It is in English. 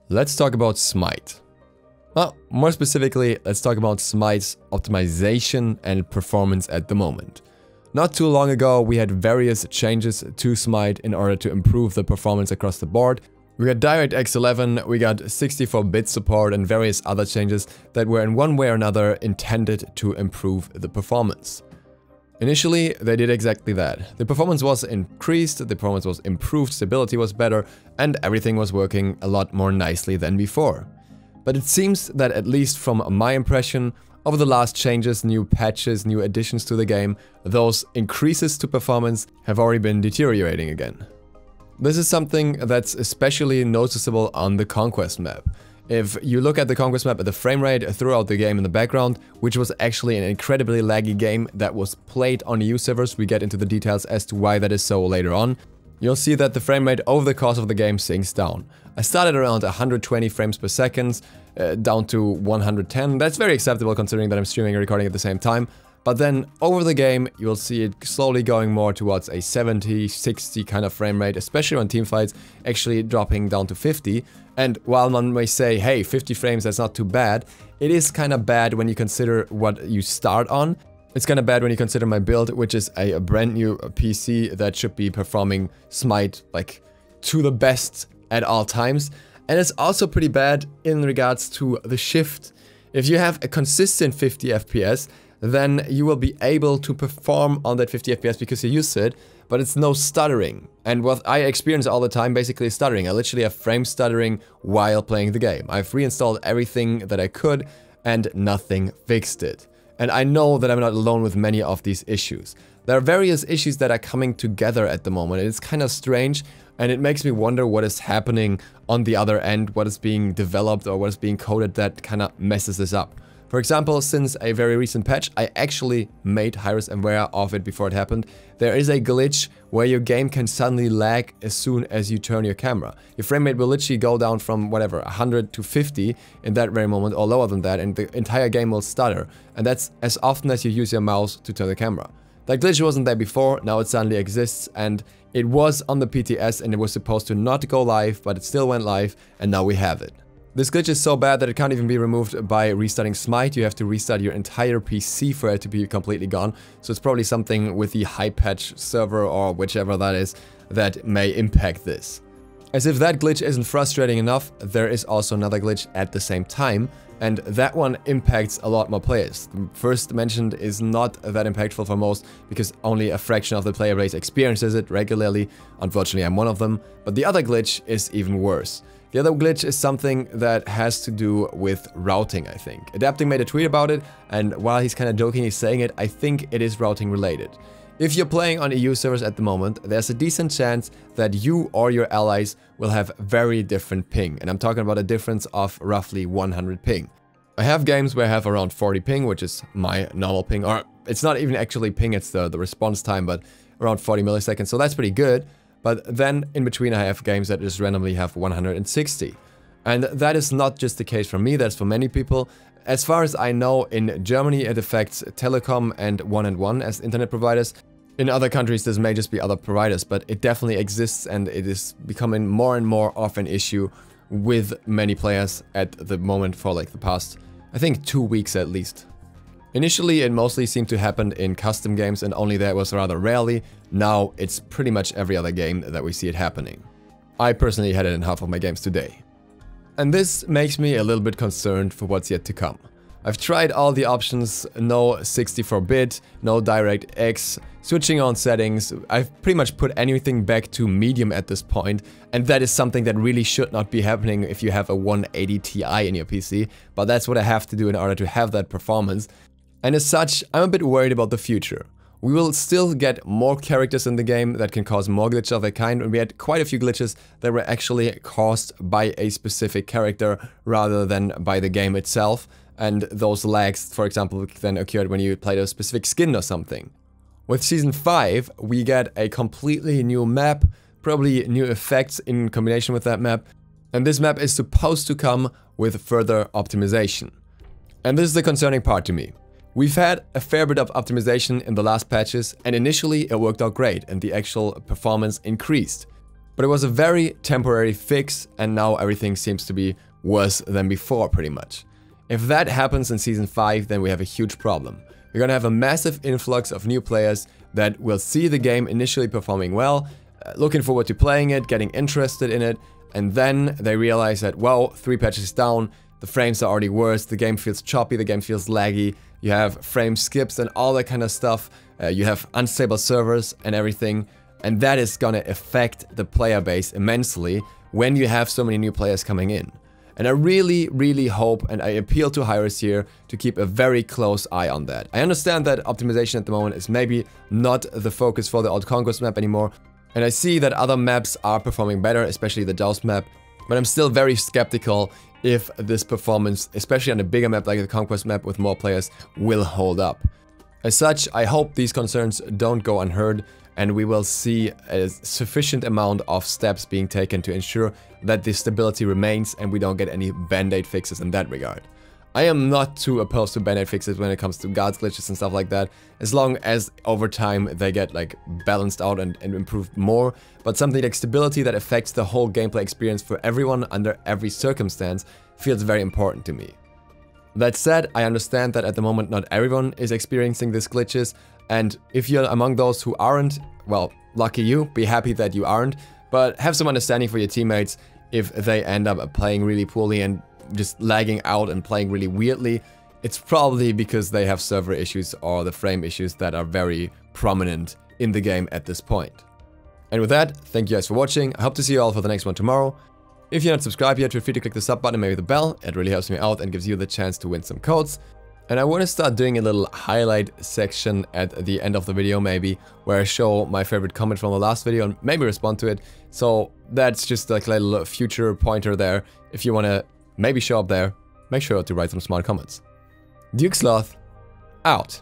Let's talk about Smite. Well, more specifically, let's talk about Smite's optimization and performance at the moment. Not too long ago, we had various changes to Smite in order to improve the performance across the board. We got DirectX 11, we got 64-bit support and various other changes that were in one way or another intended to improve the performance. Initially, they did exactly that. The performance was increased, the performance was improved, stability was better, and everything was working a lot more nicely than before. But it seems that, at least from my impression, over the last changes, new patches, new additions to the game, those increases to performance have already been deteriorating again. This is something that's especially noticeable on the Conquest map. If you look at the Conquest map at the frame rate throughout the game in the background, which was actually an incredibly laggy game that was played on EU servers, we get into the details as to why that is so later on, you'll see that the frame rate over the course of the game sinks down. I started around 120 frames per second, down to 110. That's very acceptable considering that I'm streaming and recording at the same time. But then over the game, you'll see it slowly going more towards a 70, 60 kind of frame rate, especially on teamfights, actually dropping down to 50. And while one may say, hey, 50 frames, that's not too bad, it is kind of bad when you consider what you start on. It's kind of bad when you consider my build, which is a brand new PC that should be performing Smite like to the best at all times. And it's also pretty bad in regards to the shift. If you have a consistent 50 FPS, then you will be able to perform on that 50 FPS because you use it, but it's no stuttering. And what I experience all the time basically is stuttering. I literally have frame stuttering while playing the game. I've reinstalled everything that I could and nothing fixed it. And I know that I'm not alone with many of these issues. There are various issues that are coming together at the moment. It's kind of strange, and it makes me wonder what is happening on the other end, what is being developed or what is being coded that kind of messes this up. For example, since a very recent patch, I actually made Hi-Rez aware of it before it happened. There is a glitch where your game can suddenly lag as soon as you turn your camera. Your frame rate will literally go down from whatever, 100 to 50 in that very moment, or lower than that, and the entire game will stutter. And that's as often as you use your mouse to turn the camera. That glitch wasn't there before, now it suddenly exists, and it was on the PTS and it was supposed to not go live, but it still went live, and now we have it. This glitch is so bad that it can't even be removed by restarting Smite. You have to restart your entire PC for it to be completely gone. So it's probably something with the high patch server or whichever that is that may impact this. As if that glitch isn't frustrating enough, there is also another glitch at the same time, and that one impacts a lot more players. The first mentioned is not that impactful for most because only a fraction of the player base experiences it regularly. Unfortunately, I'm one of them. But the other glitch is even worse. The other glitch is something that has to do with routing, I think. Adapting made a tweet about it, and while he's kind of jokingly saying it, I think it is routing related. If you're playing on EU servers at the moment, there's a decent chance that you or your allies will have very different ping, and I'm talking about a difference of roughly 100 ping. I have games where I have around 40 ping, which is my normal ping, or it's not even actually ping, it's the response time, but around 40 milliseconds, so that's pretty good. But then in between I have games that just randomly have 160. And that is not just the case for me, that's for many people. As far as I know, in Germany it affects Telekom and 1&1 as internet providers. In other countries this may just be other providers, but it definitely exists and it is becoming more and more of an issue with many players at the moment for like the past, I think 2 weeks at least. Initially, it mostly seemed to happen in custom games and only that was rather rarely. Now, it's pretty much every other game that we see it happening. I personally had it in half of my games today. And this makes me a little bit concerned for what's yet to come. I've tried all the options, no 64-bit, no DirectX, switching on settings. I've pretty much put anything back to medium at this point, and that is something that really should not be happening if you have a 180 Ti in your PC, but that's what I have to do in order to have that performance. And as such, I'm a bit worried about the future. We will still get more characters in the game that can cause more glitches of that kind, and we had quite a few glitches that were actually caused by a specific character rather than by the game itself. And those lags, for example, then occurred when you played a specific skin or something. With Season 5, we get a completely new map, probably new effects in combination with that map, and this map is supposed to come with further optimization. And this is the concerning part to me. We've had a fair bit of optimization in the last patches, and initially it worked out great and the actual performance increased. But it was a very temporary fix, and now everything seems to be worse than before pretty much. If that happens in Season 5, then we have a huge problem. We're gonna have a massive influx of new players that will see the game initially performing well, looking forward to playing it, getting interested in it, and then they realize that, well, 3 patches down, the frames are already worse, the game feels choppy, the game feels laggy, you have frame skips and all that kind of stuff, you have unstable servers and everything, and that is gonna affect the player base immensely when you have so many new players coming in. And I really hope, and I appeal to Hi-Rez here, to keep a very close eye on that. I understand that optimization at the moment is maybe not the focus for the Old Conquest map anymore, and I see that other maps are performing better, especially the Joust map, but I'm still very skeptical if this performance, especially on a bigger map like the Conquest map with more players, will hold up. As such, I hope these concerns don't go unheard, and we will see a sufficient amount of steps being taken to ensure that the stability remains and we don't get any band-aid fixes in that regard. I am not too opposed to band-aid fixes when it comes to guards glitches and stuff like that, as long as over time they get like balanced out and improved more, but something like stability that affects the whole gameplay experience for everyone under every circumstance feels very important to me. That said, I understand that at the moment not everyone is experiencing these glitches, and if you're among those who aren't, well, lucky you, be happy that you aren't, but have some understanding for your teammates if they end up playing really poorly and just lagging out and playing really weirdly. It's probably because they have server issues or the frame issues that are very prominent in the game at this point. And with that, thank you guys for watching. I hope to see you all for the next one tomorrow. If you're not subscribed yet, feel free to click the sub button and maybe the bell. It really helps me out and gives you the chance to win some codes. And I want to start doing a little highlight section at the end of the video maybe, where I show my favorite comment from the last video and maybe respond to it. So that's just like a little future pointer there. If you want to maybe show up there, make sure to write some smart comments. Duke Sloth, out.